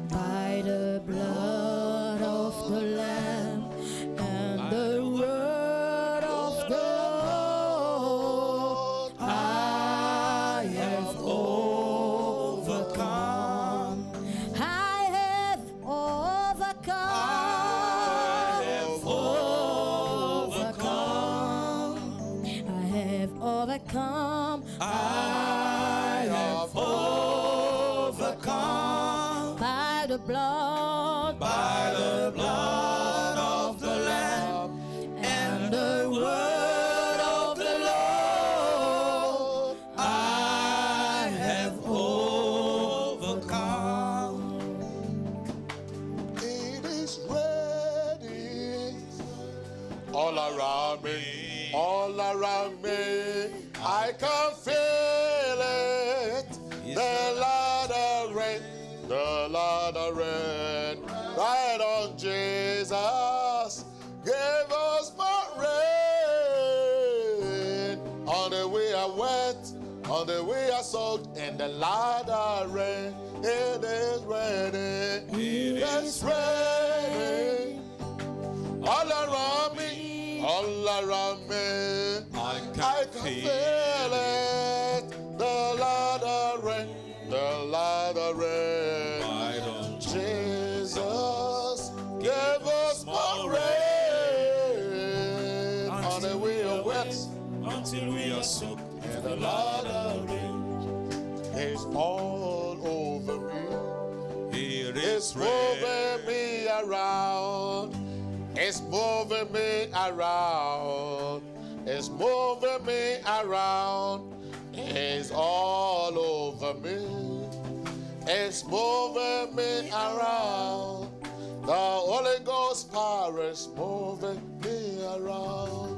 By the blood of the Lamb and the word of the Lord, I have overcome. I have overcome. I have overcome. I have overcome by the blood of the Lamb and the word of the Lord. I have overcome. It is ready all around me, all around me. I can feel it. The Lord reign, the Lord reign. Right on Jesus, gave us more rain. On the way I went, on the way I soaked, and the Lord reign. It is ready. It is ready. All around me, all around me. I can feel it. The Lord reign, the Lord reign. Jesus gave us more rain. On the way I went, Until we are soaked. and the Lord is all over me. It It's is moving me around. It's moving me around. It's moving me around. It's all over me. It's moving me around. The Holy Ghost power is moving me around.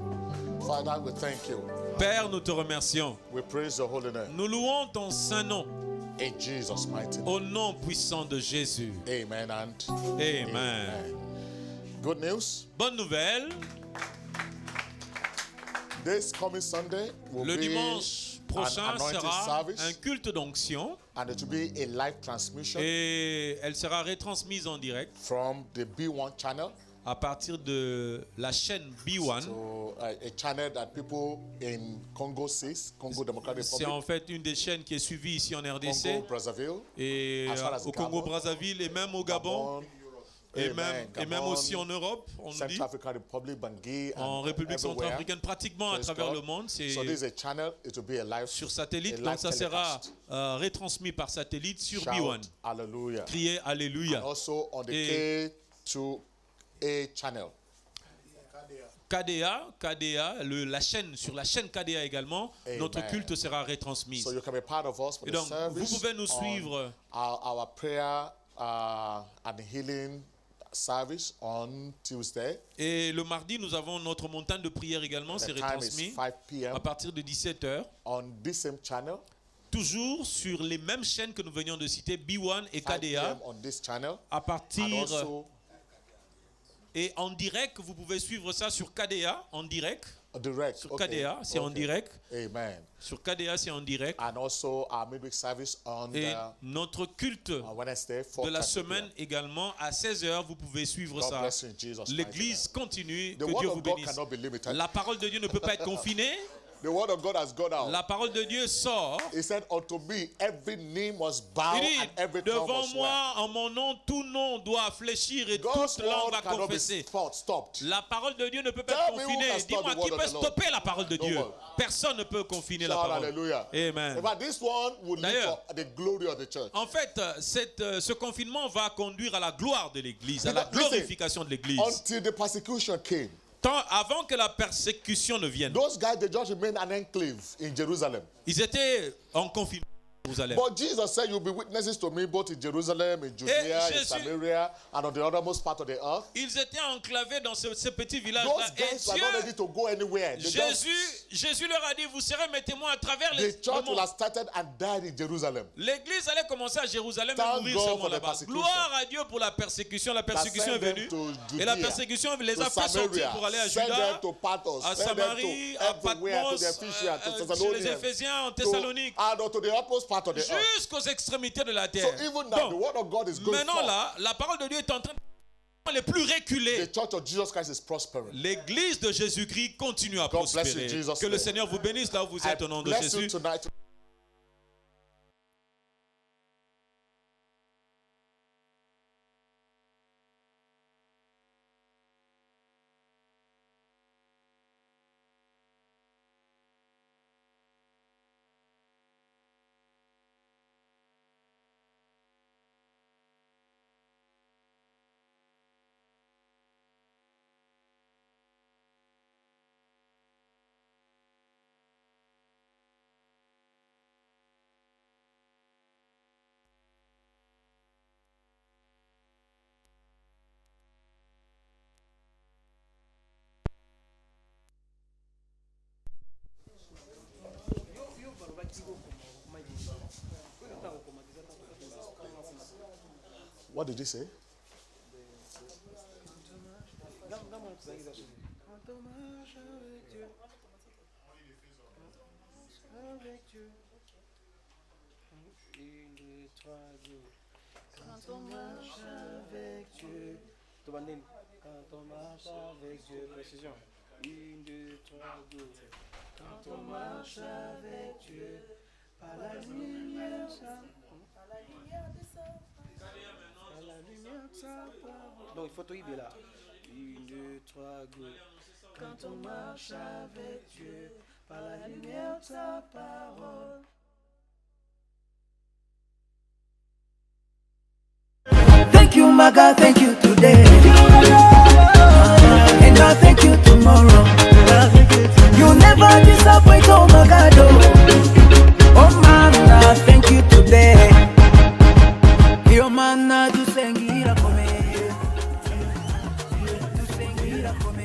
Father, we thank you. Père, nous te remercions. We praise your holy name. Nous louons ton saint nom In Jesus' mighty name. au nom puissant de Jésus. Amen and Amen. Good news. Bonne nouvelle, This coming Sunday will le be dimanche prochain an anointing sera service. un culte d'onction And it will be a live transmission et elle sera retransmise en direct from the B1 channel. à partir de la chaîne B1. So a channel that people in Congo sees, Congo Democratic C'est en Republic, fait une des chaînes qui est suivie ici en Congo, RDC Brazzaville, et as far as au Gabon, Congo-Brazzaville et même au Gabon, Et même aussi en Europe, on dit, Central African Republic, Bangui, en République everywhere. centrafricaine, pratiquement à Praise travers God. le monde, c'est So this is a channel, it will be a live, sur satellite, a donc live ça sera telecast. retransmis par satellite sur Shout B1. hallelujah. Criez Alléluia. And also on the Et- K2A channel. KDA, la chaîne, sur la chaîne KDA également, Amen. notre culte sera retransmis. So you can be part of us for Et the donc, service. vous pouvez nous on suivre our prayer and healing service on Tuesday. et le mardi, nous avons notre montagne de prière également, c'est The time is retransmis 5 p.m. à partir de 17h. on this same channel. Toujours sur les mêmes chaînes que nous venions de citer, B1 et 5 KDA, p.m. on this channel. à partir And also et en direct, vous pouvez suivre ça sur KDA en direct. direct. Sur KDA, c'est en direct. Amen. Sur KDA, c'est en direct. And also our midweek service on Et notre culte Wednesday, de la 4:30 semaine également à 16h, vous pouvez suivre God ça. bless you in Jesus' mighty L'église continue, The que word Dieu of vous God bénisse. cannot be limited. La parole de Dieu ne peut pas être confinée. The word of God has gone out. La parole de Dieu sort. He said, unto me, every knee must bow Il and every dit, tongue devant must moi, swear. en mon nom, tout nom doit fléchir et God's toute langue word va cannot be confesser. stopped. La parole de Dieu ne peut pas Tell être me who confinée. can stop Dis-moi the qui word peut of the Lord. stopper la parole de No Dieu. one. Personne ne peut confiner la Shout parole. hallelujah. Amen. But this one will lead D'ailleurs, for the glory of the church. En fait, ce confinement va conduire à la gloire de l'Église, à la Because, listen, glorification de l'Église. Until the persecution came, Tant avant que la persécution ne vienne, those guys, they just remained an enclave in Jerusalem. ils étaient en confinement à Jérusalem. But Jesus said, you'll be witnesses to me both in Jerusalem, in Judea, in Jésus- Samaria, and on the othermost part of the earth. Ils étaient enclavés dans ce petit village-là. Those Et guys were not ready to go anywhere. They just- Jésus leur a dit, vous serez mes témoins à travers the le church will monde. have started and died in Jerusalem. L'église allait commencer à Jérusalem et Thank mourir God seulement for the là-bas. persecution. Gloire à Dieu pour la persécution. La persécution est send them venue. to Et la Judea, persécution les to a fait sortir Samaria, pour aller à send them Juda, to Pathos, à send them Samarie, to à everywhere, to Patmos, the Ephesians, to chez les Thessalonians, Éphésiens, en to, Thessalonique, and to the utmost part of the earth. jusqu'aux extrémités de la So terre. even now, the Donc, word of God is going maintenant forth. là, la parole de Dieu est en train de les plus reculés. The church of Jesus Christ is prospering. L'église de Jésus-Christ continue à God bless you, prospérer. Jesus' Que le name. Seigneur vous bénisse là où vous I êtes au nom de bless you Jésus. tonight. What did you say? Quand on marche avec Dieu. Quand on marche avec Dieu. Précision. 1, 2, 3, go. Quand on marche avec Dieu. Par la lumière, par la lumière de sa parole. Donc il faut tout y là. 1, 2, 3, go. Quand on marche avec Dieu. Par la lumière de sa parole. Thank you, my God, thank you today. And I thank you tomorrow. You never disappoint, oh my God. Oh man, I thank you today. Yo man, I do sengira come. Do sengira come.